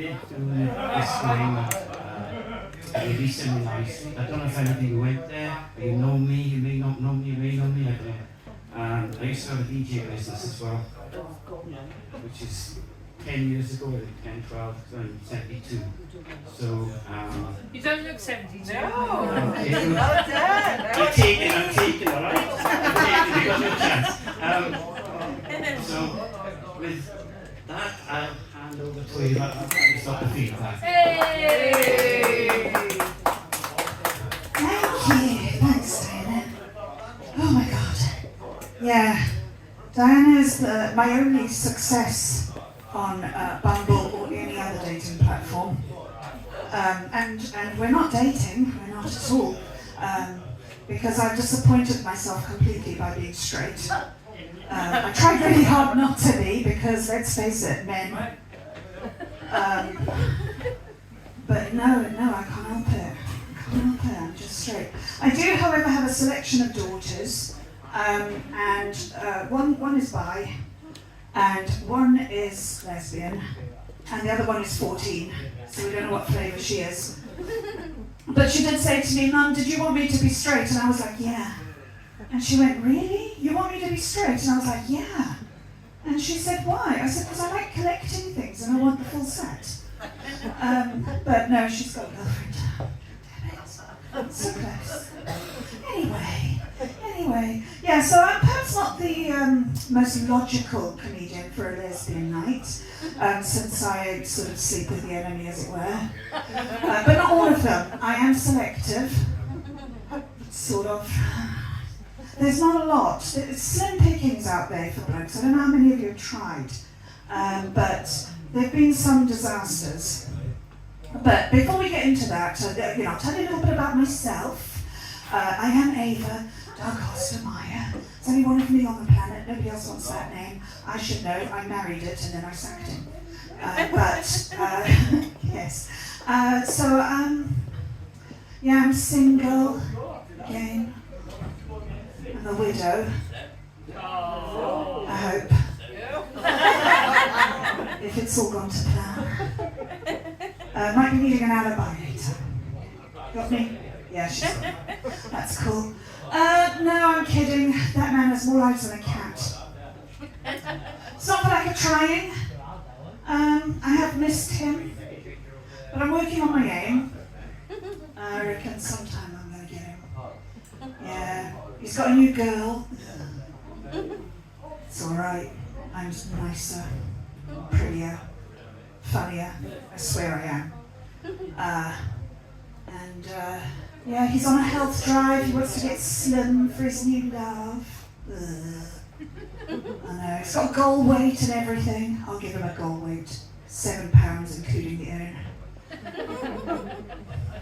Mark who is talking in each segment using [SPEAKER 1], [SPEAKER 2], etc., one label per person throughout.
[SPEAKER 1] did do this swing. It'd be semi-nice. I don't know if anybody went there. You know me, you may not know me, you may know me, I don't know. I used to have a DJ business as well, which is 10 years ago, 10, 12, because I'm 72. So,
[SPEAKER 2] you don't look 72.
[SPEAKER 3] No.
[SPEAKER 1] okay, good.
[SPEAKER 3] Well done.
[SPEAKER 1] I'm taking, all right? I'm taking, you got no chance. So, with that, I'll hand over to you. I'll stop the feedback.
[SPEAKER 2] Hey!
[SPEAKER 4] Thank you. Thanks, Diana. Oh my God. Yeah. Diana is my only success on Bumble or any other dating platform. And we're not dating, we're not at all. Because I've disappointed myself completely by being straight. I tried really hard not to be because, let's face it, men. But no, I can't help it. I'm just straight. I do, however, have a selection of daughters, and one is bi, and one is lesbian, and the other one is 14, so we don't know what flavour she is. But she did say to me, Mum, did you want me to be straight? And I was like, yeah. And she went, really? You want me to be straight? And I was like, yeah. And she said, why? I said, because I like collecting things and I want the full set. But no, she's got a girlfriend. Damn it. So close. Anyway. Yeah, so I'm perhaps not the most logical comedian for a lesbian night, since I sort of sleep with the enemy, as it were. But not all of them. I am selective. Sort of. There's not a lot. It's slim pickings out there for blokes. I don't know how many of you have tried, but there have been some disasters. But before we get into that, I'll tell you a little bit about myself. I am Ava Doug Ostermeyer. There's only one of me on the planet. Nobody else wants that name. I should know. I married it and then I sacked him. Yes. I'm single again. I'm a widow. I hope. If it's all gone to plan. Might be needing an alibi later. Got me? Yeah, she's got me. That's cool. No, I'm kidding. That man has more lives than a cat. It's not for lack of trying. I have missed him. But I'm working on my game. I reckon sometime I'm going to get him. Yeah. He's got a new girl. It's alright. I'm nicer, prettier, funnier. I swear I am. He's on a health drive. He wants to get slim for his new love. I know. He's got a goal weight and everything. I'll give him a goal weight. 7 pounds, including the urn.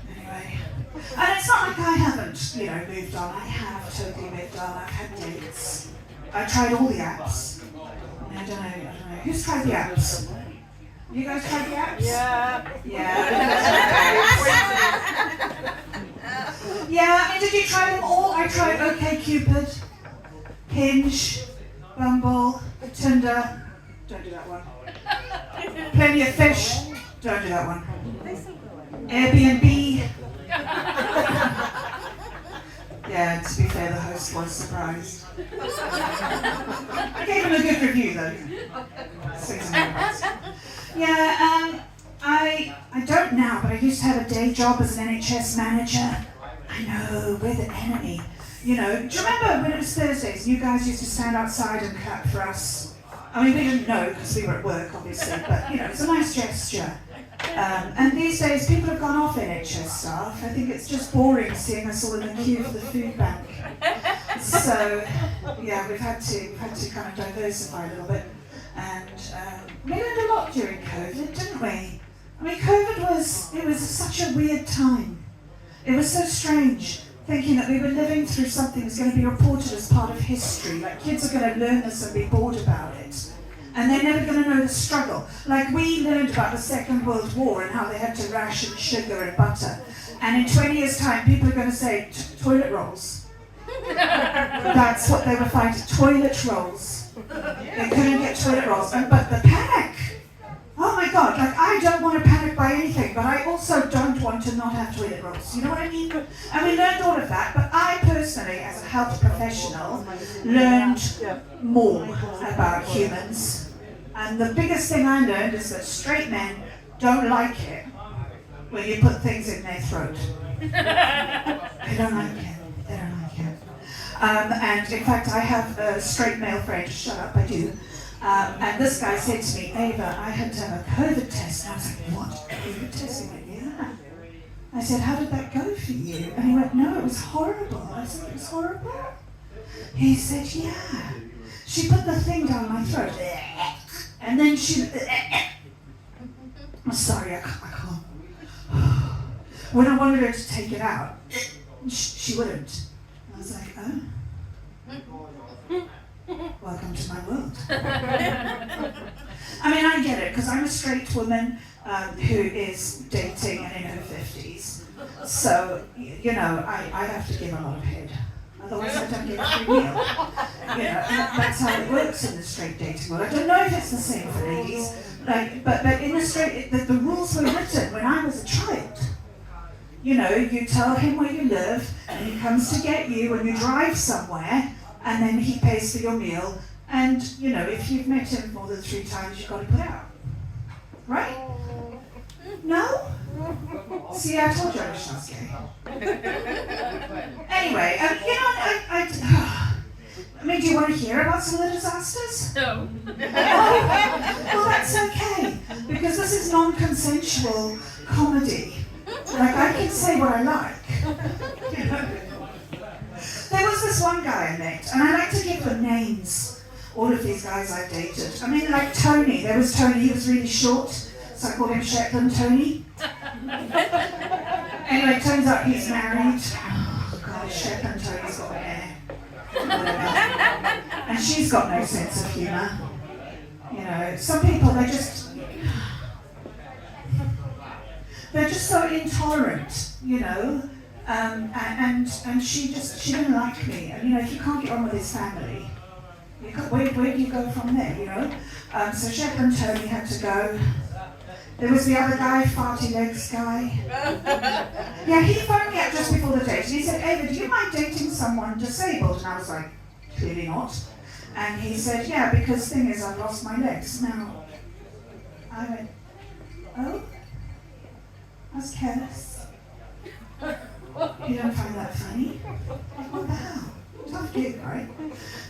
[SPEAKER 4] Anyway. And it's not like I haven't, moved on. I have totally moved on. I've had dates. I tried all the apps. I don't know. Who's tried the apps? You guys tried the apps? Yeah. Did you try them all? I tried OkCupid, Hinge, Bumble, Tinder. Don't do that one. Plenty of Fish. Don't do that one. Airbnb. Yeah, to be fair, the host was surprised. I gave him a good review though. I don't now, but I used to have a day job as an NHS manager. I know, we're the enemy. Do you remember when it was Thursdays, you guys used to stand outside and clap for us? I mean, we didn't know because we were at work, obviously, but it's a nice gesture. And these days, people have gone off NHS staff. I think it's just boring seeing us all in the queue for the food bank. So, we've had to kind of diversify a little bit. And we learned a lot during COVID, didn't we? I mean, COVID was such a weird time. It was so strange, thinking that we were living through something that's going to be reported as part of history. Like, kids are going to learn this and be bored about it. And they're never going to know the struggle. Like, we learned about the Second World War and how they had to ration sugar and butter. And in 20 years' time, people are going to say, toilet rolls. That's what they were fighting, toilet rolls. They couldn't get toilet rolls. But the panic! Oh my God, I don't want to panic also don't want to not have toilet rolls. You know what I mean? And we learned all of that, but I personally, as a health professional, learned more about humans. And the biggest thing I learned is that straight men don't like it when you put things in their throat. They don't like it. They don't like it. And in fact, I have a straight male friend. Shut up, I do. And this guy said to me, Ava, I had to have a COVID test. And I was like, what? COVID test? He went, yeah. I said, how did that go for you? And he went, no, it was horrible. I said, it was horrible? He said, yeah. She put the thing down my throat. And then she... I'm sorry, I can't. When I wanted her to take it out, she wouldn't. I was like, oh. Welcome to my world. I mean, I get it, because I'm a straight woman who is dating and in her 50s. So, you know, I have to give a lot of head. Otherwise, I don't get a free meal. You know, that's how it works in the straight dating world. I don't know if it's the same for ladies, but in the straight, the rules were written when I was a child. You know, you tell him where you live, and he comes to get you when you drive somewhere, and then he pays for your meal. And, you know, if you've met him more than 3 times, you've got to put out. Right? No? See, I told you I was not gay. Anyway, you know, I mean, do you want to hear about some of the disasters?
[SPEAKER 2] No.
[SPEAKER 4] Well, that's okay, because this is non-consensual comedy. Like, I can say what I like. You know? There was this one guy I met, and I like to give them names, all of these guys I've dated. I mean, like Tony. There was Tony, he was really short, so I called him Shetland Tony. Anyway, it turns out he's married. Oh, God, Shetland Tony's got hair. And she's got no sense of humour. You know, some people, they're just so intolerant, you know, and she didn't like me. And, you know, if you can't get on with his family, where do you go from there, you know? So Shetland Tony had to go. There was the other guy, Farty Legs guy. Yeah, he phoned me up just before the date, and he said, Ava, do you mind dating someone disabled? And I was like, clearly not. And he said, yeah, because the thing is, I've lost my legs. Now, I went, oh? I was careless. You don't find that funny? Like, what the hell? Tough gig, right?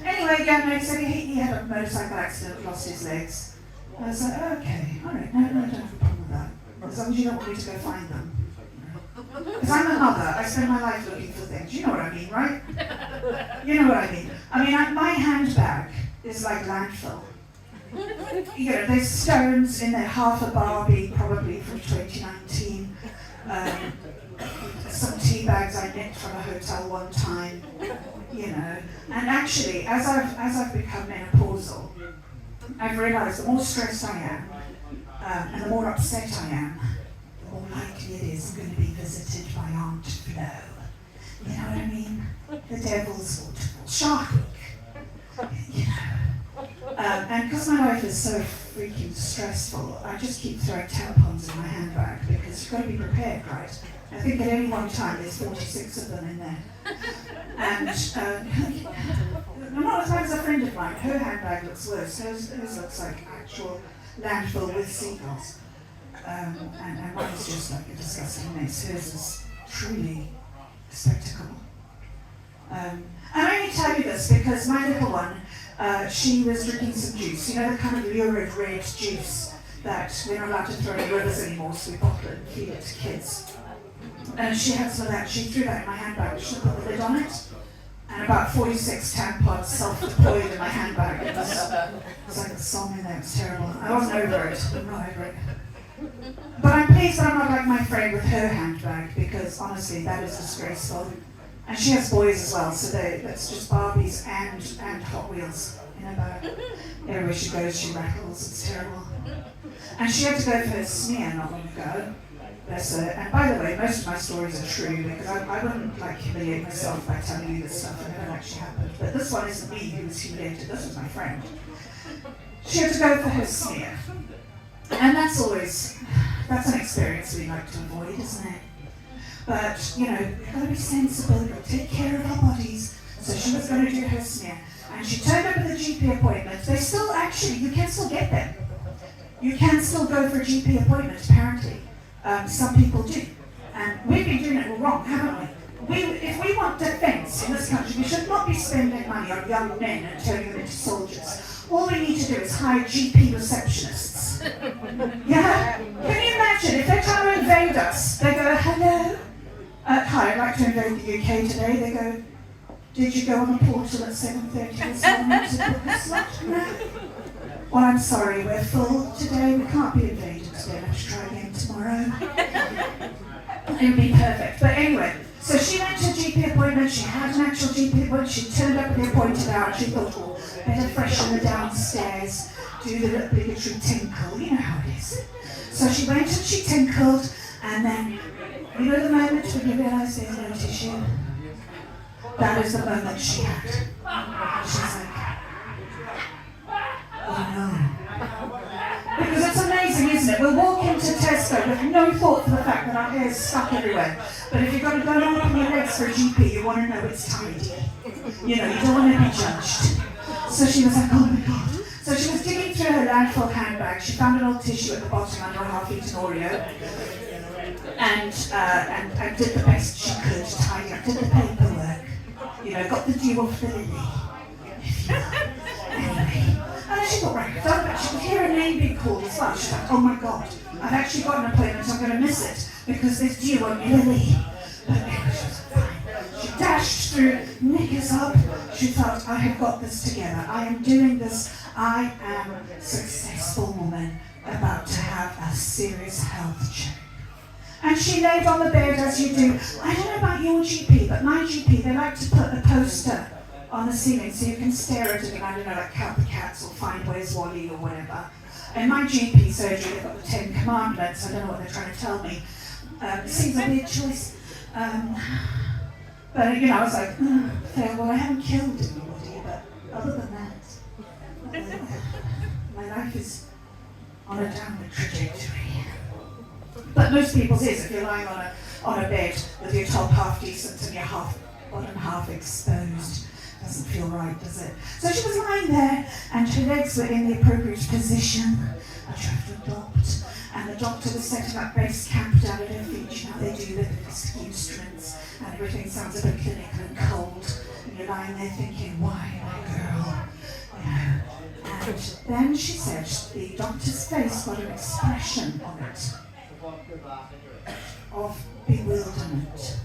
[SPEAKER 4] Anyway, yeah, no, he said he had a motorcycle accident, lost his legs. I was like, oh, okay, all right, no, I don't have a problem with that. As long as you don't want me to go find them. Because I'm a mother, I spend my life looking for things. You know what I mean, right? You know what I mean. I mean, my handbag is like landfill. You know, there's stones in there, half a Barbie, probably from 2019. Some tea bags I nicked from a hotel one time. You know, and actually, as I've become menopausal, I've realised the more stressed I am, and the more upset I am, the more likely it is I'm going to be visited by Aunt Flo. You know what I mean? The devil's waterfall, shark hook. You know. And because my life is so freaking stressful, I just keep throwing tampons in my handbag because you've got to be prepared, right? I think at any one time there's 46 of them in there. And not as bad as a friend of mine. Her handbag looks worse. Hers looks like actual landfill with seagulls. And mine's just like a disgusting mess. Hers is truly a spectacle. And I only tell you this because my little one, she was drinking some juice. You know, the kind of lurid red juice that we're not allowed to throw in rivers anymore, so we bottle it and feed it to kids. And she had some of that. She threw that in my handbag. She put the lid on it. And about 46 tampons self-deployed in my handbag. It was like a song in there. It was terrible. I wasn't over it. I'm not over it. But I'm pleased that I'm not like my friend with her handbag, because honestly, that is disgraceful. And she has boys as well, so that's just Barbies and Hot Wheels in her bag. Everywhere she goes, she rattles. It's terrible. And she had to go for her smear not long ago. Bless her. And by the way, most of my stories are true, because I wouldn't like humiliate myself by telling you this stuff that never actually happened. But this one isn't me who was humiliated. This was my friend. She had to go for her smear. And that's always That's an experience we like to avoid, isn't it? But, you know, we've got to be sensible, we've got to take care of our bodies. So she was going to do her smear. And she turned up with a GP appointment. They still actually, you can still get them. You can still go for a GP appointment, apparently. Some people do. And we've been doing it all wrong, haven't we? If we want defence in this country, we should not be spending money on young men and turning them into soldiers. All we need to do is hire GP receptionists. Yeah? Can you imagine if they're trying to invade us? They go, hello. Hi, I'd like to invade the UK today. They go, did you go on the portal at 7:30 this morning to book a slot? No. Well, I'm sorry, we're full today. We can't be invaded today. Let's try again tomorrow. It would be perfect. But anyway, so she went to a GP appointment. She had an actual GP appointment. She turned up with the appointed hour. She thought, oh, better freshen the downstairs, do the obligatory tinkle. You know how it is. So she went and she tinkled, and then, you know the moment when you realise there's no tissue? That is the moment she had. She's like, oh no. Because it's amazing, isn't it? We'll walk into Tesco with no thought for the fact that our hair's stuck everywhere. But if you've got to go and open your legs for a GP, you want to know it's tidy. You know, you don't want to be judged. So she was like, oh my God. So she was digging through her landfill handbag. She found an old tissue at the bottom under a half-eaten Oreo. And did the best she could to tidy up, did the paperwork. You know, got the dew off the lily. Anyway. And then she thought, right, she could hear her name being called as well. She's like, oh my God, I've actually got an appointment, I'm going to miss it because there's dew on Lily. But anyway, she was fine. She dashed through, knickers up. She thought, I have got this together. I am doing this. I am a successful woman about to have a serious health check. And she laid on the bed as you do. I don't know about your GP, but my GP, they like to put a poster on the ceiling so you can stare at it and, I don't know, like count the cats or find where's Wally or whatever. In my GP surgery, they've got the 10 Commandments. I don't know what they're trying to tell me. It seems a weird choice. But, you know, I was like, fair, well, I haven't killed anybody, but other than that, my life is on a downward trajectory. But most people's is if you're lying on a bed with your top half decent and your bottom half exposed. Doesn't feel right, does it? So she was lying there, and her legs were in the appropriate position. I tried to adopt, and the doctor was setting up base camp down at her feet. You know, they do with the instruments, and everything sounds a bit clinical and cold. And you're lying there thinking, why, my girl? You know. And then she said, the doctor's face got an expression on it of bewilderment.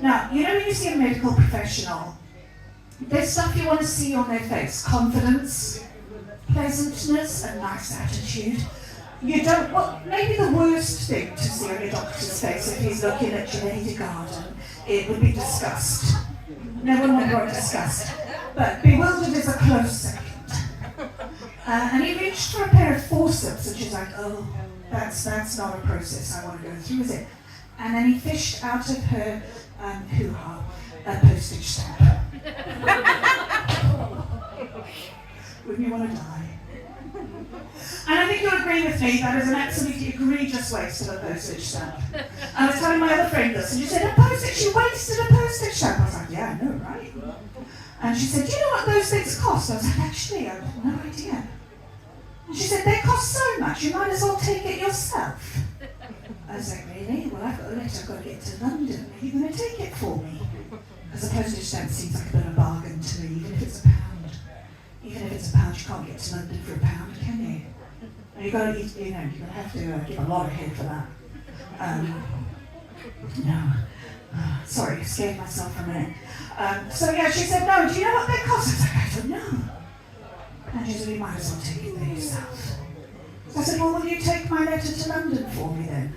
[SPEAKER 4] Now, you know when you see a medical professional, there's stuff you want to see on their face. Confidence, pleasantness, a nice attitude. You don't, well, maybe the worst thing to see on your doctor's face if he's looking at your lady garden, it would be disgust. No one would want disgust. But bewildered is a close second. And he reached for a pair of forceps, and she's like, oh, that's not a process I want to go through, is it? And then he fished out of her hoo-ha a postage stamp. Wouldn't you want to die? And I think you'll agree with me, that is an absolutely egregious waste of a postage stamp. I was telling my other friend this, and she said, she wasted a postage stamp. I was like, yeah, I know, right? And she said, do you know what those things cost? I was like, actually, I have no idea. And she said, they cost so much, you might as well take it yourself. I was like, really? Well, I've got a letter, I've got to get to London. Are you going to take it for me? Because a postage stamp seems like a bit of a bargain to me, even if it's £1. Even if it's £1, you can't get to London for £1, can you? And you've got to, you're going to have to give a lot of head for that. No. Sorry, I scared myself for a minute. So yeah, she said, no, do you know what they cost? I was like, I don't know. And she said, you might as well take it there yourself. So I said, well, will you take my letter to London for me then?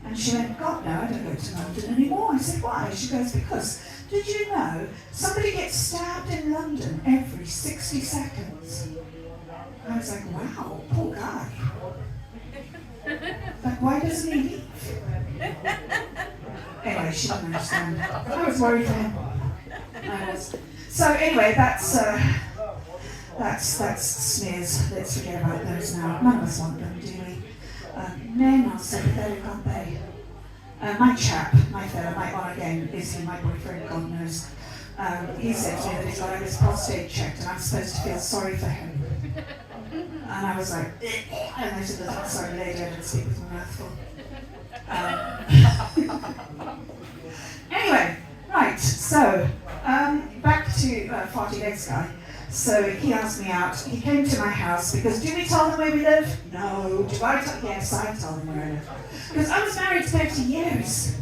[SPEAKER 4] And she went, God, no, I don't go to London anymore. I said, why? She goes, because, did you know, somebody gets stabbed in London every 60 seconds. I was like, wow, poor guy. Like, why doesn't he leave? Anyway, she didn't understand. I was worried for him. I was. So anyway, that's smears. Let's forget about those now. None of us want them, do we? my chap, my fellow, my on again, is he my boyfriend, God knows. He said to me that he's got his prostate checked and I'm supposed to feel sorry for him. And I was like, and I said, I'm sorry lady, I didn't speak with my mouth full. Anyway, right, so back to Farty Legs guy. So he asked me out, he came to my house because do we tell them where we live? No. Do I tell? Yes, I tell them where I live. Because I was married 30 years.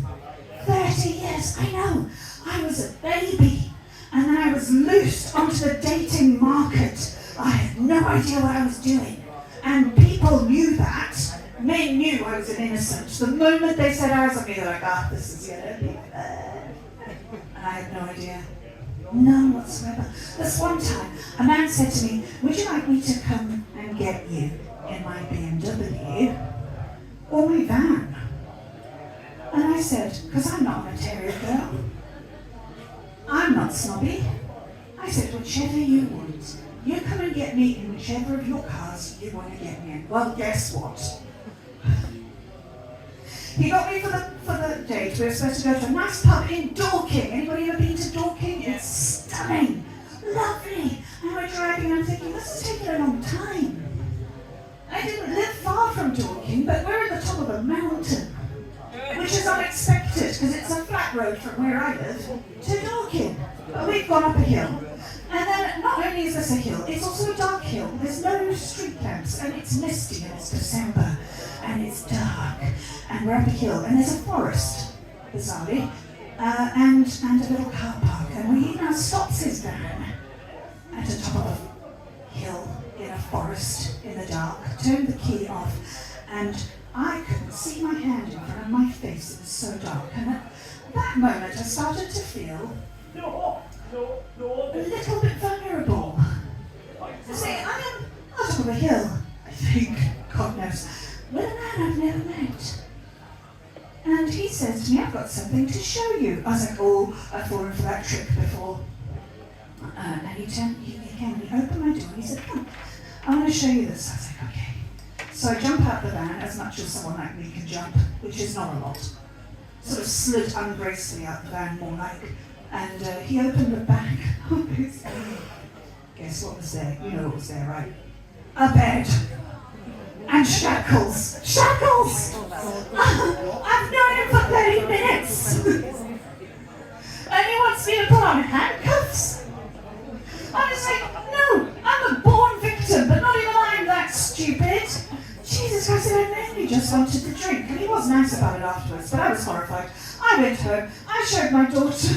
[SPEAKER 4] 30 years, I know. I was a baby. And then I was loosed onto the dating market. I had no idea what I was doing. And people knew that. Men knew I was an innocent. The moment they said eyes on me, they're like, this is gonna be bad. And I had no idea. None whatsoever. This one time, a man said to me, would you like me to come and get you in my BMW or my van? And I said, because I'm not a material girl. I'm not snobby. I said, whichever you want. You come and get me in whichever of your cars you want to get me in. Well, guess what? He got me for the date. We were supposed to go to a nice pub in Dorking. Anybody ever been to Dorking? It's stunning, lovely. And we're driving and I'm thinking, this is taking a long time. I didn't live far from Dorking, but we're at the top of a mountain, which is unexpected because it's a flat road from where I live to Dorking. But we've gone up a hill. And then not only is this a hill, it's also a dark hill. There's no street lamps and it's misty and it's December and it's dark and we're up a hill and there's a forest, bizarrely, and a little car park. And he now stops his van at the top of a hill in a forest in the dark, turned the key off, and I couldn't see my hand in front of my face. It was so dark. And at that moment I started to feel a little bit vulnerable. See, I'm on top of a hill, I think, God knows, with a man I've never met. And he says to me, I've got something to show you. I was like, oh, I've fallen for that trick before. And he came and he opened my door and he said, come, I want to show you this. I was like, okay. So I jump out the van as much as someone like me can jump, which is not a lot. Sort of slid ungracefully out the van, more like. And he opened the back of his van. Guess what was there? You know what was there, right? A bed. And shackles. Shackles! I've known him for 30 minutes. And he wants me to put on handcuffs. I was like, no, I'm a born victim, but not even I'm that stupid. Jesus Christ, I mainly just wanted to drink. And he was nice about it afterwards, but I was horrified. I went home, I showed my daughter.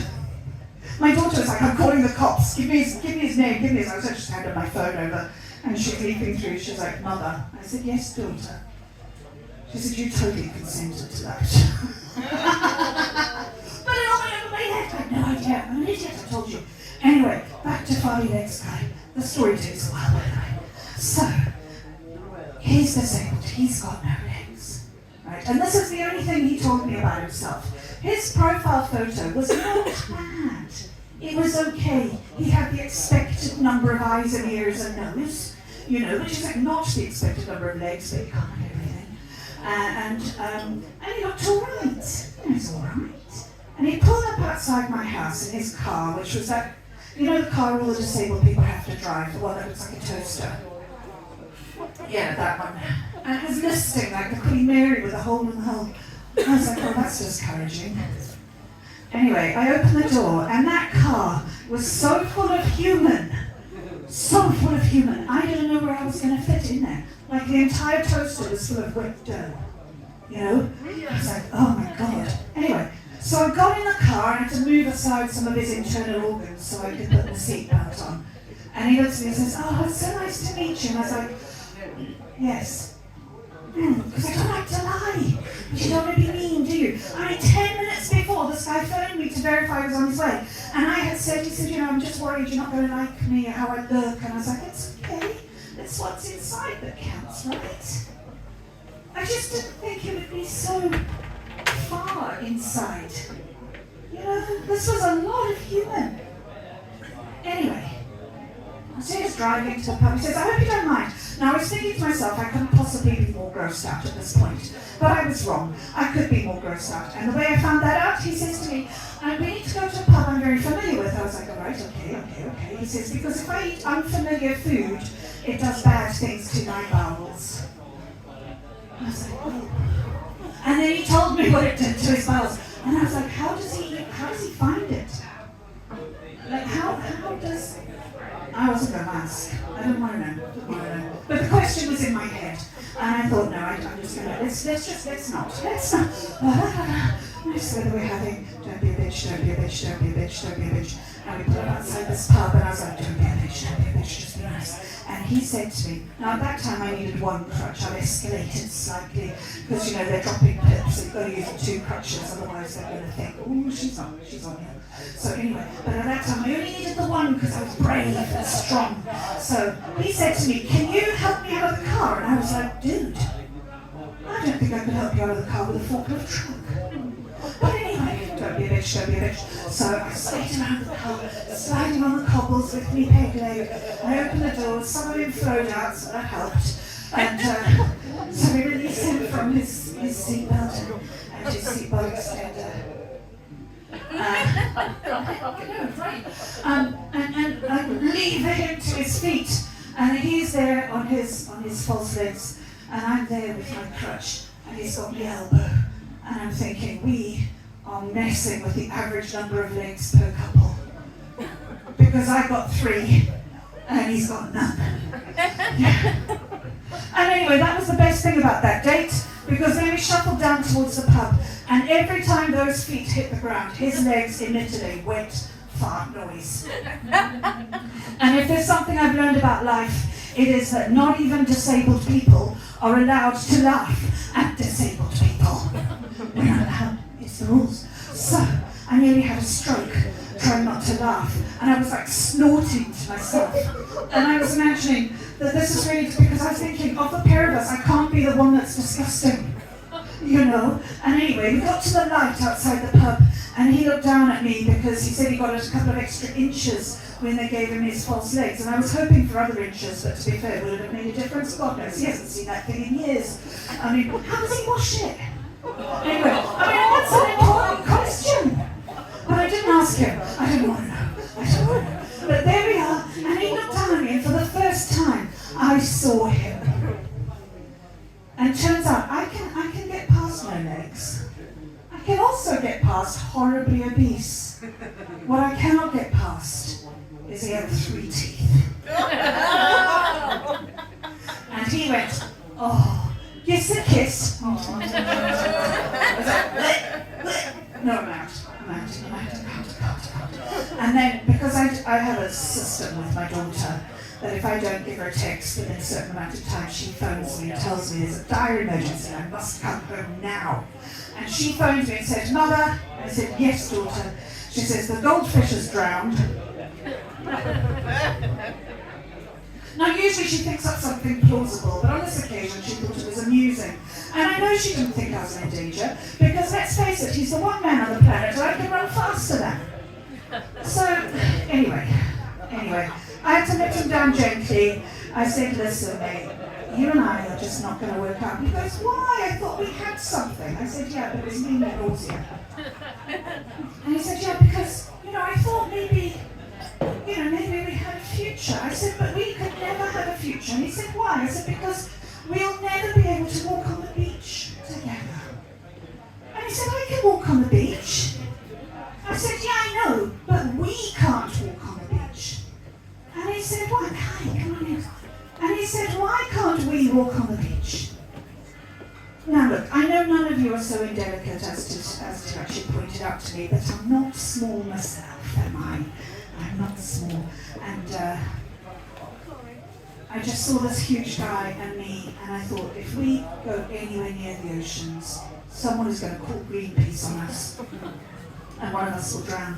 [SPEAKER 4] My daughter was like, I'm calling the cops. Give me his name, give me his. I just handed my phone over. And she's leaping through, she was like, Mother. I said, yes, daughter. She said, you totally consented to that. But it all went over my head. I had no idea. I'm an idiot, I told you. Anyway, back to Farty Legs guy. The story takes a while, by the way. So, he's disabled. He's got no legs. Right? And this is the only thing he told me about himself. His profile photo was not bad. It was okay. He had the expected number of eyes and ears and nose, you know, which is like not the expected number of legs, but you can't have everything. And he looked all right. He was all right. And he pulled up outside my house in his car, which was that, you know, the car all the disabled people have to drive, the one that looks like a toaster. Yeah, that one. And it was listing like the Queen Mary with a hole in the hull. I was like, oh, that's discouraging. Anyway, I opened the door, and that car was so full of human. So full of human. I didn't know where I was going to fit in there. Like the entire toaster was full of wet dough. You know? I was like, oh my God. Anyway, so I got in the car and had to move aside some of his internal organs so I could put the seatbelt on. And he looks at me and says, oh, it's so nice to meet you. And I was like, yes. Because I don't like to lie. But you don't want to be mean, do you? I mean, 10 minutes before, this guy phoned me to verify he was on his way. And I had said, he said, you know, I'm just worried you're not going to like me or how I look. And I was like, it's okay. It's what's inside that counts, right? I just didn't think it would be so far inside. You know, this was a lot of human. Anyway, So he was driving to the pub. He says, I hope you don't mind. Now I was thinking to myself, I couldn't possibly be more grossed out at this point. But I was wrong. I could be more grossed out. And the way I found that out, he says to me, we need to go to a pub I'm very familiar with. I was like, all right, okay. He says, because if I eat unfamiliar food, it does bad things to my bowels. I was like, oh. And then he told me what it did to his bowels. And I was like, how does he find it? Like, how does... I wasn't going to ask. I didn't want to know. But the question was in my head. And I thought, no, I'm just going to... Let's not. Just whether we're having, don't be a bitch. And we put it outside this pub, and I was like, don't be a bitch, just be nice. And he said to me, now at that time I needed one crutch. I've escalated slightly, because they're dropping pips, so you've got to use 2 crutches, otherwise they're going to think, oh, she's on here. So anyway, but at that time I only needed the one because I was brave and strong. So he said to me, can you help me out of the car? And I was like, dude, I don't think I could help you out of the car with a forklift truck. But anyway, don't be a bitch. So I skated around the car, sliding on the cobbles with me peg leg. I opened the door, some of him flowed out, so that helped. And so we released him from his seatbelt and his seatbelt extender. And I lever him to his feet, and he's there on his false legs, and I'm there with my crutch, and he's got my elbow, and I'm thinking we are messing with the average number of legs per couple, because I got 3, and he's got none. And anyway, that was the best thing about that date, because then we shuffled down towards the pub, and every time those feet hit the ground, his legs emitted a wet fart noise. And if there's something I've learned about life, it is that not even disabled people are allowed to laugh at disabled people. We're not allowed, it's the rules. So, I nearly had a stroke trying not to laugh, and I was like snorting to myself. And I was imagining that this is really, because I was thinking, of the pair of us, I can't be the one that's disgusting. And anyway, we got to the light outside the pub, and he looked down at me because he said he got a couple of extra inches when they gave him his false legs, and I was hoping for other inches, but to be fair, would it have made a difference? God knows, he hasn't seen that thing in years. I mean, how does he wash it? Anyway, that's an important question. But I didn't ask him. I didn't want to know. But there we are, and he looked down at me, and for the first time, I saw him. And it turns out I can get past my legs. I can also get past horribly obese. What I cannot get past is he had 3 teeth. And he went, oh, yes, a kiss. Oh. No, I'm out. And then, because I have a system with my daughter, that if I don't give her a text within a certain amount of time, she phones me and tells me there's a dire emergency and I must come home now. And she phoned me and said, Mother, and I said, yes, daughter. She says, the goldfish has drowned. Now, usually she picks up something plausible, but on this occasion she thought it was amusing. And I know she didn't think I was in danger, because let's face it, he's the one man on the planet I can run faster than. So, anyway, I had to let him down gently. I said, listen, mate, you and I are just not going to work out. He goes, why? I thought we had something. I said, yeah, but it was mainly nausea. And he said, yeah, because, I thought maybe we had a future. I said, but we could never have a future. And he said, why? I said, because we'll never be able to walk on the beach together. And he said, I can walk on the beach. I said, yeah, I know, but we can't walk on the beach. And he said, why? Hi, come on in. And he said, why can't we walk on the beach? Now look, I know none of you are so indelicate as to actually point it out to me, but I'm not small myself, am I? I'm not small. And I just saw this huge guy and me, and I thought, if we go anywhere near the oceans, someone is going to call Greenpeace on us, and one of us will drown.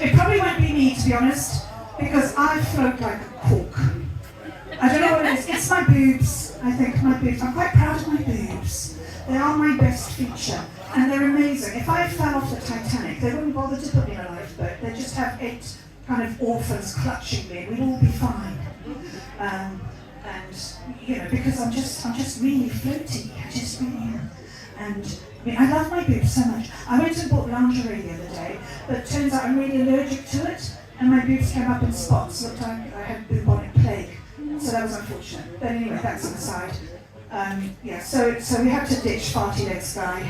[SPEAKER 4] It probably won't be me, to be honest, because I float like a cork. I don't know what it is. It's my boobs. I think my boobs. I'm quite proud of my boobs. They are my best feature, and they're amazing. If I fell off the Titanic, they wouldn't bother to put me in a lifeboat. They just have 8 kind of orphans clutching me. We'd all be fine. And because I'm just really floaty. I just really am. And I mean, I love my boobs so much. I went and bought lingerie the other day, but it turns out I'm really allergic to it, and my boobs came up in spots. Looked like I had bubonic plague. So that was unfortunate. But anyway, that's an aside. So we had to ditch Farty Legs guy.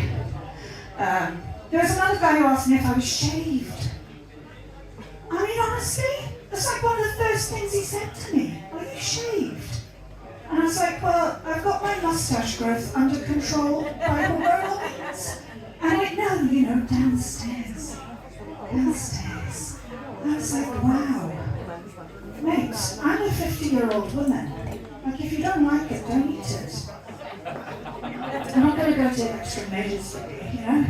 [SPEAKER 4] There was another guy who asked me if I was shaved. I mean, honestly, that's like one of the first things he said to me. Are you shaved? And I was like, well, I've got my mustache growth under control by hormonal means. And I went, no, downstairs. Downstairs. I was like, wow. Mate, I'm a 50-year-old woman. Like, if you don't like it, don't eat it. I'm not going to go to extra measures for you,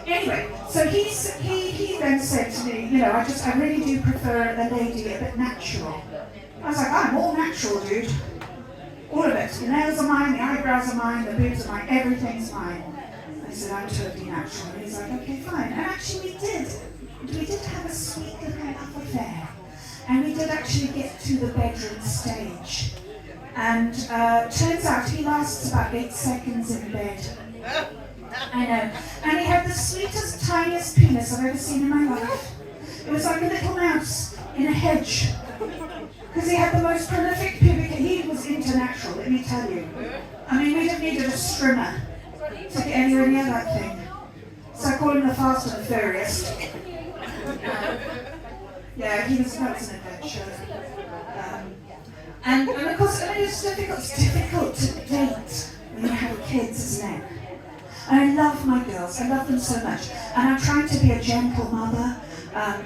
[SPEAKER 4] Anyway, so he then said to me, I really do prefer a lady a bit natural. I was like, I'm all natural, dude. All of it. The nails are mine, the eyebrows are mine, the boobs are mine, everything's mine. I said, I'm totally natural. And he's like, okay, fine. And actually we did have a sweet little love affair. And we did actually get to the bedroom stage. And turns out he lasts about 8 seconds in bed. I know. And he had the sweetest, tiniest penis I've ever seen in my life. It was like a little mouse in a hedge. Because he had the most prolific pubic, he was international, let me tell you. I mean, we just needed a strimmer to get anywhere near that thing. So I call him the Fast and the Furious. Yeah, that was an adventure. And of course, it's difficult to date when you have kids, isn't it? And I love my girls, I love them so much. And I'm trying to be a gentle mother.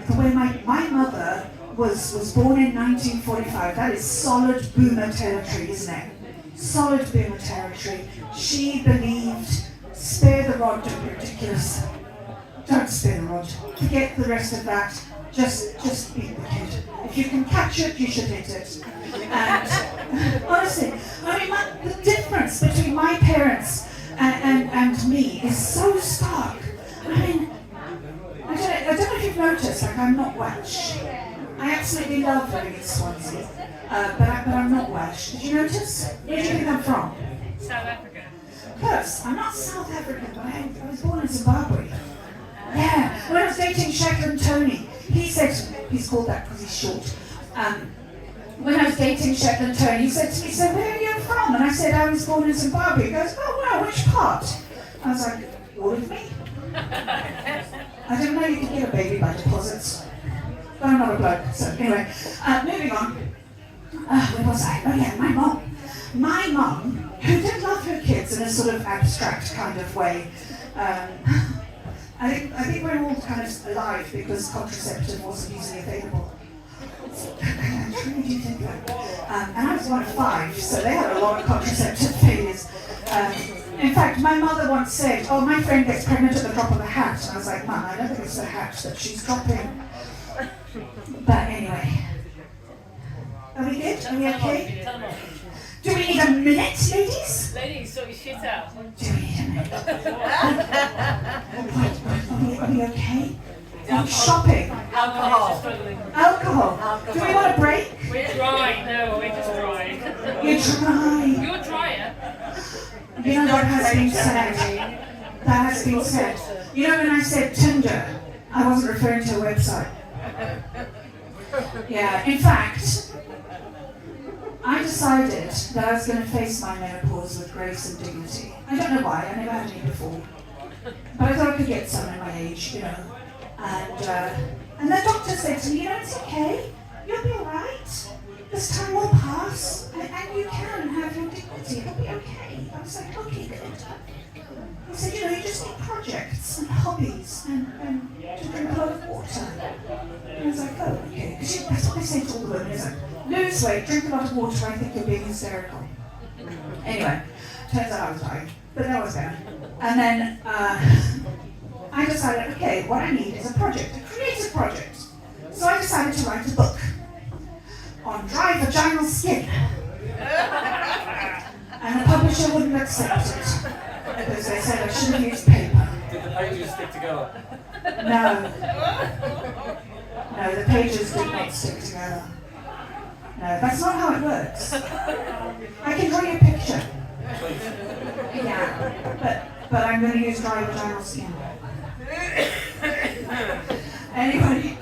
[SPEAKER 4] The way my mother was born in 1945, that is solid boomer territory, isn't it? Solid boomer territory. She believed, spare the rod, don't be ridiculous. Don't spare the rod. Forget the rest of that. Just beat the kid. If you can catch it, you should hit it. And honestly, I mean, the difference between my parents and me is so stark. I mean, I don't know if you've noticed, like, I'm not Welsh. I absolutely love living in Swansea, but I'm not Welsh. Did you notice? Where do you think I'm from?
[SPEAKER 2] South Africa.
[SPEAKER 4] Close. I'm not South African, but I was born in Zimbabwe. Yeah. When I was dating Shetland Tony, he said, he's called that because he's short. When I was dating Shetland Tony, he said to me, so where are you from? And I said, I was born in Zimbabwe. He goes, oh wow, which part? I was like, all of me? I didn't know you could get a baby by deposits. But I'm not a bloke, so anyway, moving on. Where was I? Oh yeah, my mom. My mom, who did love her kids in a sort of abstract kind of way. I think we're all kind of alive because contraceptive wasn't easily available. I truly do think that. And I was one of 5, so they had a lot of contraceptive failures. In fact, my mother once said, oh, my friend gets pregnant at the drop of a hat. And I was like, Mum, I don't think it's the hat that she's dropping. But anyway. Are we good? Are we okay? Do we need a minute, ladies?
[SPEAKER 2] Ladies, sort your shit out.
[SPEAKER 4] Do we need a minute? Are we okay? I'm shopping. Alcohol. Do we want a break?
[SPEAKER 2] We're dry. No, we're just dry.
[SPEAKER 4] You're dry.
[SPEAKER 2] You're drier.
[SPEAKER 4] You know what has been said? That has been said. You know when I said Tinder, I wasn't referring to a website. Yeah, in fact, I decided that I was going to face my menopause with grace and dignity. I don't know why, I never had any before. But I thought I could get some at my age, you know. And the doctor said to me, you know, it's okay, you'll be alright. This time will pass, and you can have your dignity, it'll be okay. I was like, okay, good. He said, you know, you just need projects and hobbies and to drink a lot of water. And I was like, oh, okay. Because that's what they say to all the women, isn't it? Lose weight, drink a lot of water, I think you're being hysterical. Anyway, turns out I was lying, but that was bad. And then I decided, okay, what I need is a project, a creative project. So I decided to write a book on dry vaginal skin. And the publisher wouldn't accept it because they said I should have used paper.
[SPEAKER 3] Did the pages stick together?
[SPEAKER 4] No. No, the pages did not stick together. No, that's not how it works. I can draw you a picture. Yeah, but I'm going to use dry vaginal skin. Anybody?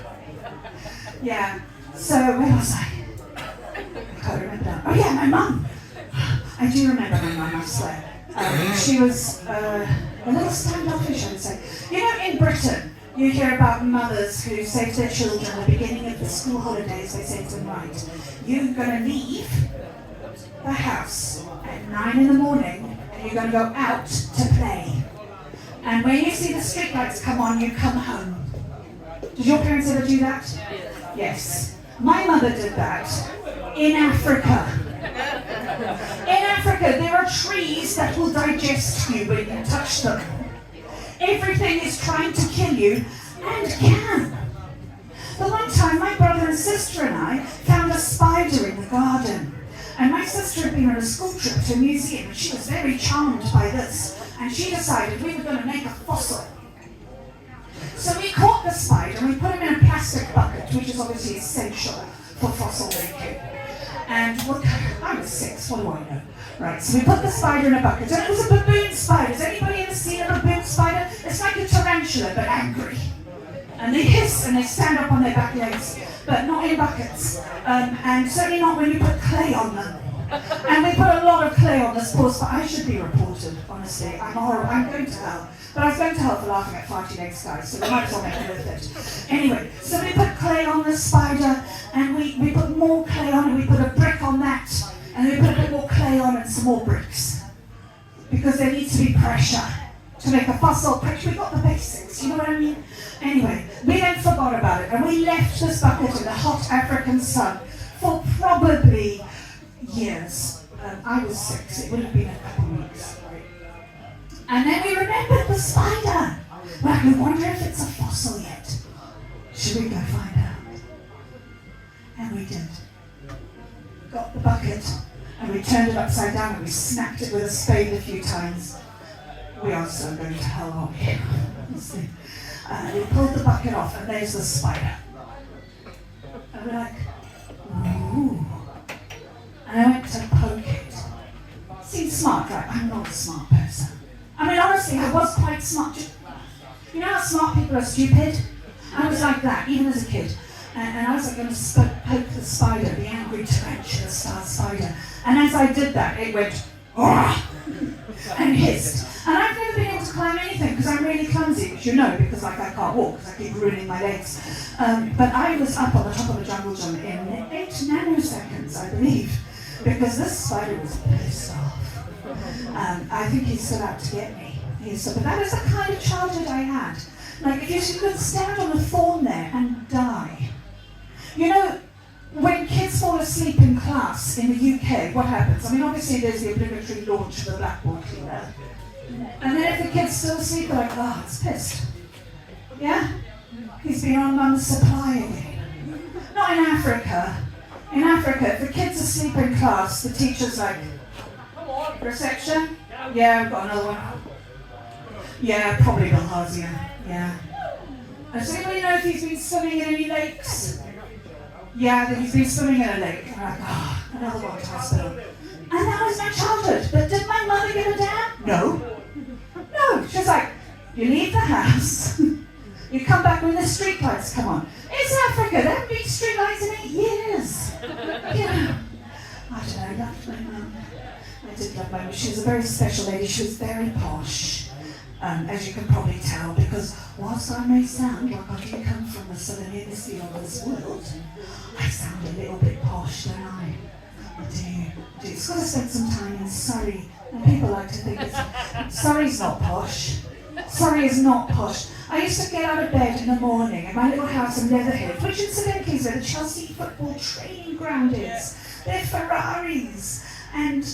[SPEAKER 4] Yeah. So where was I? I can't remember that. Oh yeah, my mum. I do remember my mum, I swear. She was a little standoffish, I would say. You know, in Britain, you hear about mothers who say to their children at the beginning of the school holidays, they say to them, right, you're going to leave the house at 9 in the morning and you're going to go out to play. And when you see the streetlights come on, you come home. Did your parents ever do that? Yes. My mother did that in Africa. In Africa, there are trees that will digest you when you touch them. Everything is trying to kill you, and can. The one time, my brother and sister and I found a spider in the garden. And my sister had been on a school trip to a museum, and she was very charmed by this. And she decided we were going to make a fossil. So we caught the spider and we put him in a plastic bucket, which is obviously essential for fossil making. And I was 6, what do I know? Right, so we put the spider in a bucket, and it was a baboon spider. Has anybody ever seen a baboon spider? It's like a tarantula, but angry. And they hiss and they stand up on their back legs, but not in buckets. And certainly not when you put clay on them. And we put a lot of clay on this course, but I should be reported, honestly. I'm horrible. I'm going to hell. But I was going to hell for laughing at Fighting Eggs, guys, so we might as well make it worth it. Anyway, so we put clay on the spider, and we put more clay on, and we put a brick on that, and we put a bit more clay on and some more bricks. Because there needs to be pressure to make a fossil pressure. We got the basics, you know what I mean? Anyway, we then forgot about it, and we left this bucket in the hot African sun for probably years. I was 6, it would have been a couple of weeks. And then we remembered the spider. Well, we wonder if it's a fossil yet. Should we go find out? And we did. Got the bucket, and we turned it upside down, and we snapped it with a spade a few times. We are so going to hell, aren't we? We pulled the bucket off, and there's the spider. And we're like, ooh. And I went to poke it. Seems smart, right? I'm not a smart person. I mean, honestly, I was quite smart. You know how smart people are stupid? I was like that, even as a kid. And I was like going to poke the spider, the angry tarantula-style spider. And as I did that, it went, "Argh!" and hissed. And I've never been able to climb anything because I'm really clumsy, which you know, because like I can't walk because I keep ruining my legs. But I was up on the top of a jungle gym in 8 nanoseconds, I believe, because this spider was pissed off. I think he's still out to get me. But that is the kind of childhood I had. Like, if you could stand on a thorn there and die. You know, when kids fall asleep in class in the UK, what happens? I mean, obviously there's the obligatory launch of the blackboard cleaner. And then if the kid's still asleep, they're like, oh, it's pissed. Yeah? He's been on mum's supply again. Not in Africa. In Africa, if the kid's asleep in class, the teacher's like, reception? Yeah, I've got another one. Yeah, probably bilharzia. Yeah. Does anybody know if he's been swimming in any lakes? Yeah, that he's been swimming in a lake. And I'm like, oh, another one to hospital. And that was my childhood. But did my mother give a damn? No. No. She was like, you leave the house. You come back when the street lights come on. It's Africa. There haven't been street lights in 8 years. You know. I don't know. I loved my mum. I did love my mum. She was a very special lady. She was very posh. As you can probably tell, because whilst I may sound like I do come from the southern hemisphere of this world, I sound a little bit posh, don't I? I do. It's got to spend some time in Surrey, and people like to think Surrey's not posh. Surrey is not posh. I used to get out of bed in the morning in my little house in Leatherhead, which incidentally is where the Chelsea football training ground is. They're Ferraris, and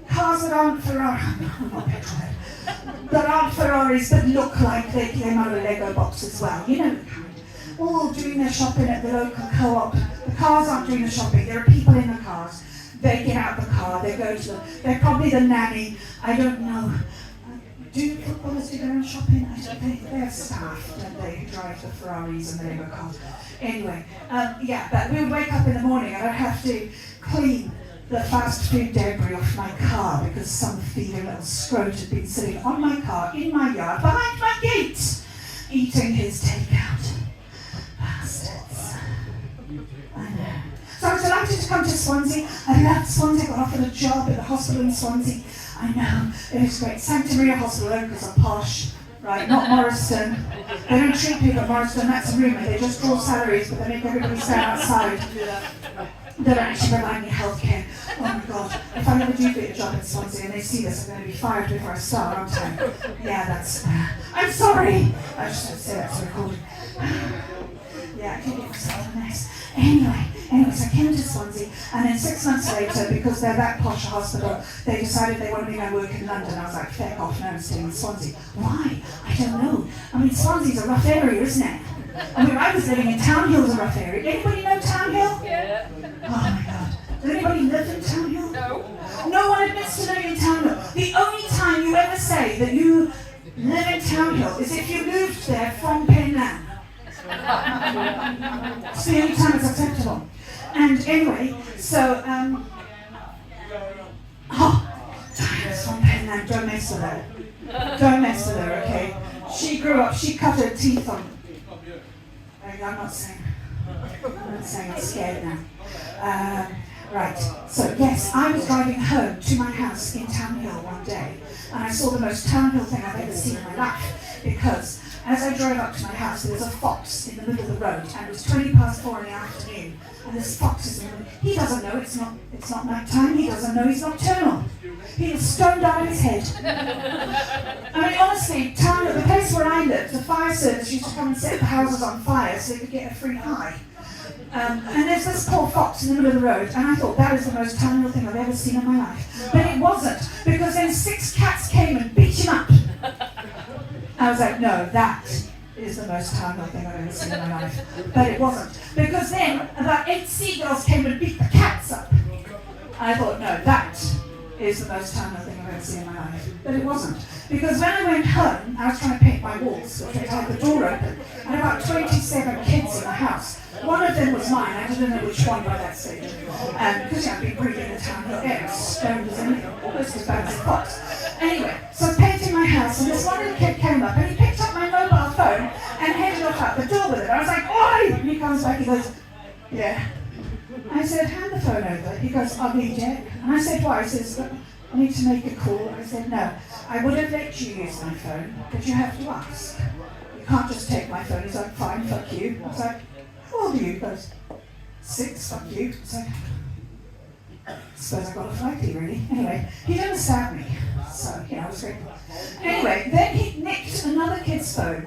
[SPEAKER 4] cars that aren't Ferraris, not petrolhead, that aren't Ferraris but look like they came out of a Lego box as well. You know the kind. All doing their shopping at the local co-op. The cars aren't doing the shopping. There are people in the cars. They get out the car. They go to they're probably the nanny. I don't know. do footballers do their own shopping? I don't think they have staff, don't they, who drive the Ferraris and the Lego cars. Anyway, yeah, but we would wake up in the morning and I'd have to clean the fast food debris off my car because some feeder little scrote had been sitting on my car, in my yard, behind my gate, eating his takeout. Bastards. I know. So I was delighted to come to Swansea. I loved Swansea, got offered a job at the hospital in Swansea. I know, it was great. Sancta Maria Hospital, because I'm posh, right, not Morriston. They don't treat people at Morriston, that's a rumour. They just draw salaries, but they make everybody stand outside. They don't actually provide me healthcare. Oh my God, if I ever do get a job in Swansea and they see this, I'm going to be fired before I start, aren't I? Yeah, that's, I'm sorry. I just have to say that's recorded. Yeah, I did get myself a mess. Anyway, so I came to Swansea, and then 6 months later, because they're that posh hospital, they decided they wanted me to work in London. I was like, feck off, no, I'm staying in Swansea. Why? I don't know. I mean, Swansea's a rough area, isn't it? I mean, I was living in Town Hill's a rough area. Anybody know Town Hill?
[SPEAKER 2] Yeah.
[SPEAKER 4] Oh my God. Does anybody live in Town Hill?
[SPEAKER 2] No.
[SPEAKER 4] No one admits to living in Town Hill. The only time you ever say that you live in Town Hill is if you moved there from Penlan. It's the only time it's acceptable. And anyway, so, Diana's from Penlan, don't mess with her. Don't mess with her, okay? She grew up, she cut her teeth on. I'm not saying I'm scared now. Right, so yes, I was driving home to my house in Town Hill one day, and I saw the most Town Hill thing I've ever seen in my life, because as I drove up to my house, there was a fox in the middle of the road, and it was 4:20 in the afternoon, and this fox is in the middle. He doesn't know it's not night time, he doesn't know he's nocturnal. He was stoned out of his head. I mean, honestly, Town Hill, the place where I lived, the fire service used to come and set the houses on fire so they could get a free high. And there's this poor fox in the middle of the road, and I thought that is the most Town Hill thing I've ever seen in my life. But it wasn't, because then 6 cats came and beat him up. I was like, no, that is the most Town Hill thing I've ever seen in my life. But it wasn't, because then about 8 seagulls came and beat the cats up. I thought, no, that is the most Town Hill thing I've ever seen in my life. But it wasn't. Because when I went home, I was trying to paint my walls, which I had the door open, and about 27 kids in the house. One of them was mine, I didn't know which one by that stage. Because I'd been breathing the Town Hill air, stoned as anything, almost as bad as a fox. Anyway, so I was painting my house, and this one little kid came up, and he picked up my mobile phone and headed off out the door with it. I was like, oi! And he comes back, he goes, yeah. I said, hand the phone over. He goes, I'll need it. And I said, why? He says, I need to make a call. I said, no, I would have let you use my phone, but you have to ask. You can't just take my phone. He's like, fine, fuck you. I was like, how old are you? He goes, 6, fuck you. I was like, I suppose I got a flighty, really. Anyway, he didn't stab me, so, I was grateful. Anyway, then he nicked another kid's phone,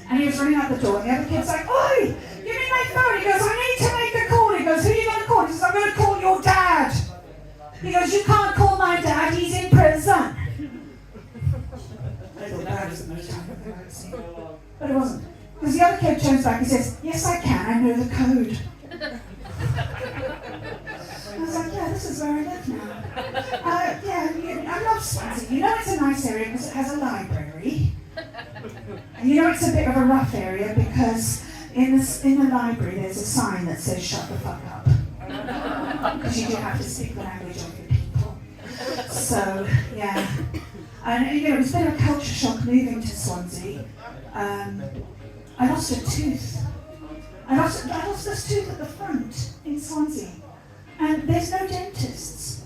[SPEAKER 4] and he was running out the door, and the other kid's like, oi, give me my phone. He goes, I need to make a call. He goes, who are you going to call? He says, I'm going to call your dad. He goes, you can't call my dad, he's in prison. I thought that was the most terrible thing I've ever seen. But it wasn't. Because the other kid turns back and says, yes, I can, I know the code. I was like, yeah, this is where I live now. I love Swansea. You know it's a nice area because it has a library. And you know it's a bit of a rough area because in the library there's a sign that says, shut the fuck up. Because you do have to speak the language of the people. So, yeah. And, it's been a culture shock moving to Swansea. I lost a tooth. I lost this tooth at the front in Swansea. And there's no dentists.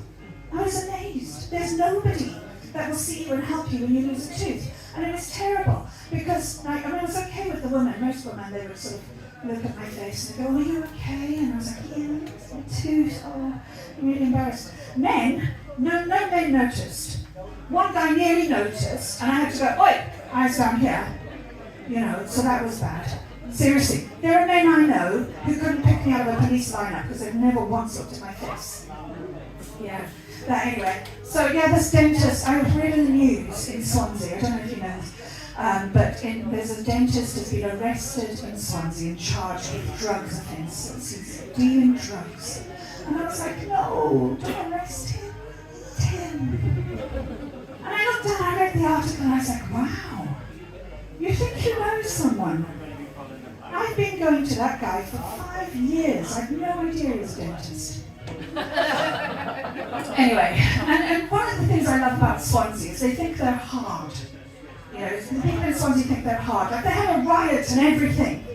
[SPEAKER 4] I was amazed. There's nobody that will see you and help you when you lose a tooth. And it was terrible because, I was okay with the women. Most women, they would sort of look at my face and they go, are you okay? And I was like, yeah, it's my tooth. Oh, I'm really embarrassed. Men, no men noticed. One guy nearly noticed, and I had to go, oi, eyes down here. So that was bad. Seriously, there are men I know who couldn't pick me out of a police lineup because they've never once looked at my face. Yeah, but anyway. So yeah, this dentist, I read in the news in Swansea, I don't know if you know this, but there's a dentist who's been arrested in Swansea and charged with drugs offences. He's dealing drugs. And I was like, no, don't arrest him. And I looked down, I read the article and I was like, wow, you think you know someone? I've been going to that guy for 5 years. I have no idea he was a dentist. Anyway, and one of the things I love about Swansea is they think they're hard. You know, the people in Swansea think they're hard. Like they had a riot and everything.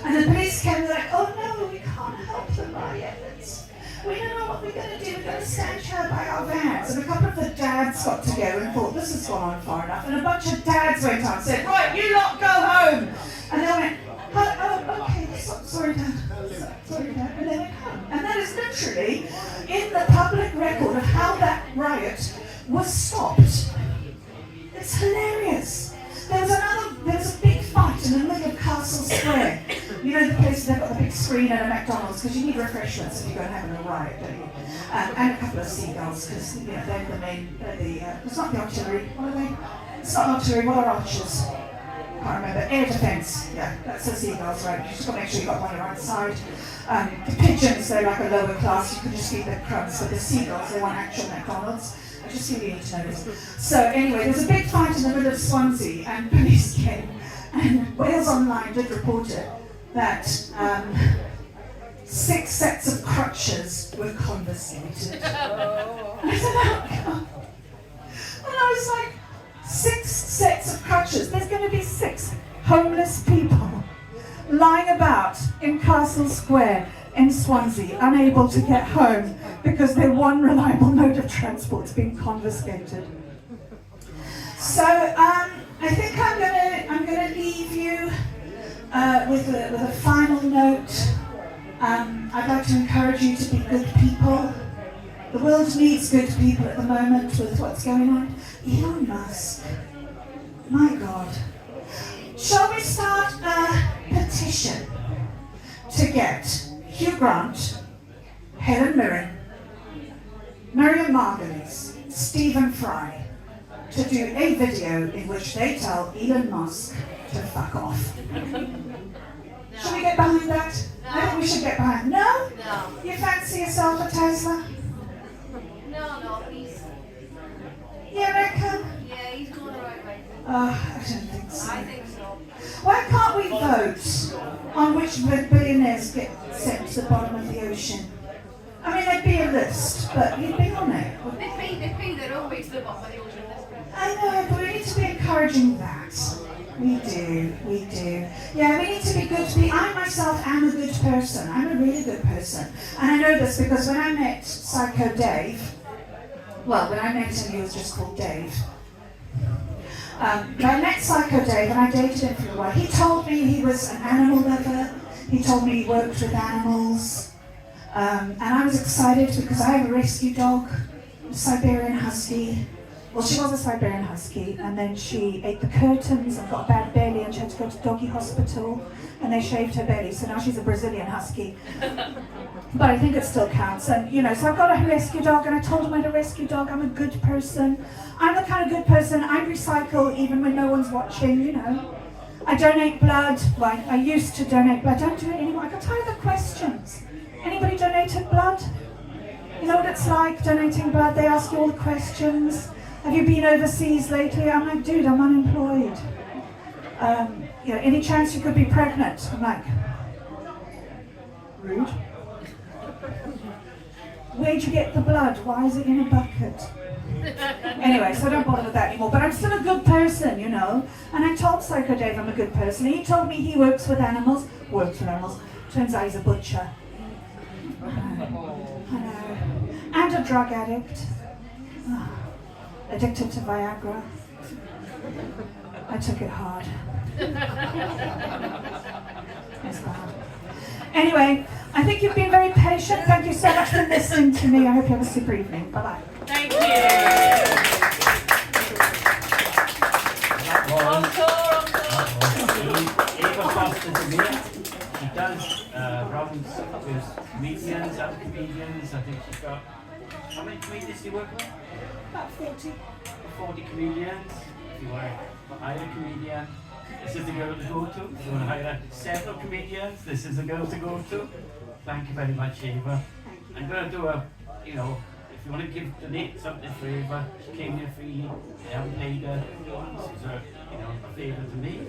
[SPEAKER 4] And the police came and they're like, oh no, we can't help the riots. We don't know what we're going to do. We're going to stand here by our vans. And a couple of the dads got together and thought, this has gone on far enough. And a bunch of dads went on and said, right, you lot go home. And they went, oh, okay, sorry, Dad. Sorry, Dad. And they went home. And that is literally in the public record of how that riot was stopped. It's hilarious. There was a big fight in the middle of Castle Square. You know the place they've got the big screen at a McDonald's because you need refreshments if you go and have a riot, don't you? And a couple of seagulls because you know they're the main. It's not the artillery. What are they? It's not artillery. What are archers? I can't remember. Air defence. Yeah, that's the seagulls, right? You just got to make sure you got one around the side. The pigeons, they're like a lower class. You can just feed them crumbs. But the seagulls, they want actual McDonald's. I just really need to know this. So anyway, there was a big fight in the middle of Swansea, and police came. And Wales Online did report it that 6 sets of crutches were confiscated. And I said, oh God. And I was like, 6 sets of crutches. There's going to be 6 homeless people lying about in Castle Square in Swansea, unable to get home because their one reliable mode of transport's been confiscated. So I think I'm gonna leave you with a final note. I'd like to encourage you to be good people. The world needs good people at the moment with what's going on. Elon Musk, my God. Shall we start a petition to get Hugh Grant, Helen Mirren, Miriam Margolyes, Stephen Fry to do a video in which they tell Elon Musk to fuck off? Should we get behind that?
[SPEAKER 3] No.
[SPEAKER 4] I think we should get behind. No?
[SPEAKER 3] No.
[SPEAKER 4] You fancy yourself a Tesla?
[SPEAKER 3] No, he's...
[SPEAKER 4] You reckon?
[SPEAKER 3] Yeah, he's going the right way.
[SPEAKER 4] I don't think so.
[SPEAKER 3] I think so.
[SPEAKER 4] Why can't we vote on which billionaires get sent to the bottom of the ocean? I mean, there'd be a list, but you'd be on it.
[SPEAKER 3] They've been their own way to the bottom of the ocean this way.
[SPEAKER 4] I know, but we need to be encouraging that. We do. Yeah, we need to be good people. I myself am a good person. I'm a really good person. And I know this because when I met Psycho Dave, well, when I met him, he was just called Dave. But I met Psycho Dave and I dated him for a while. He told me he was an animal lover. He told me he worked with animals. And I was excited because I have a rescue dog, a Siberian Husky. Well, she was a Siberian Husky, and then she ate the curtains and got a bad belly, and she had to go to doggy hospital, and they shaved her belly, so now she's a Brazilian Husky. But I think it still counts, and so I've got a rescue dog, and I told him I had a rescue dog. I'm a good person. I'm the kind of good person. I recycle even when no one's watching, I donate blood. Well, I used to donate blood. I don't do it anymore. I got tired of the questions. Anybody donated blood? You know what it's like donating blood? They ask you all the questions. Have you been overseas lately? I'm like, dude, I'm unemployed. Any chance you could be pregnant? I'm like, rude. Where'd you get the blood? Why is it in a bucket? Anyway, so I don't bother with that anymore. But I'm still a good person, And I told Psycho Dave I'm a good person. He told me he works with animals. Turns out he's a butcher. I know. And a drug addict. Addicted to Viagra. I took it hard. It's bad. Anyway, I think you've been very patient. Thank you so much for listening to me. I hope you have a super evening. Bye-bye.
[SPEAKER 2] Thank you.
[SPEAKER 1] Eva Foster to me. She does runs with comedians, other comedians. I think she's got... How many comedians do you work with?
[SPEAKER 4] About 40.
[SPEAKER 1] 40 comedians. If you want to hire a comedian, this is the girl to go to. If you want to hire several comedians, this is the girl to go to. Thank you very much, Eva. I'm going to do a, if if you want to give donate something for Eva, she came here freely. They haven't paid her. This is a, you know, a favour to me.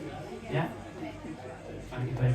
[SPEAKER 1] Yeah. Thank you very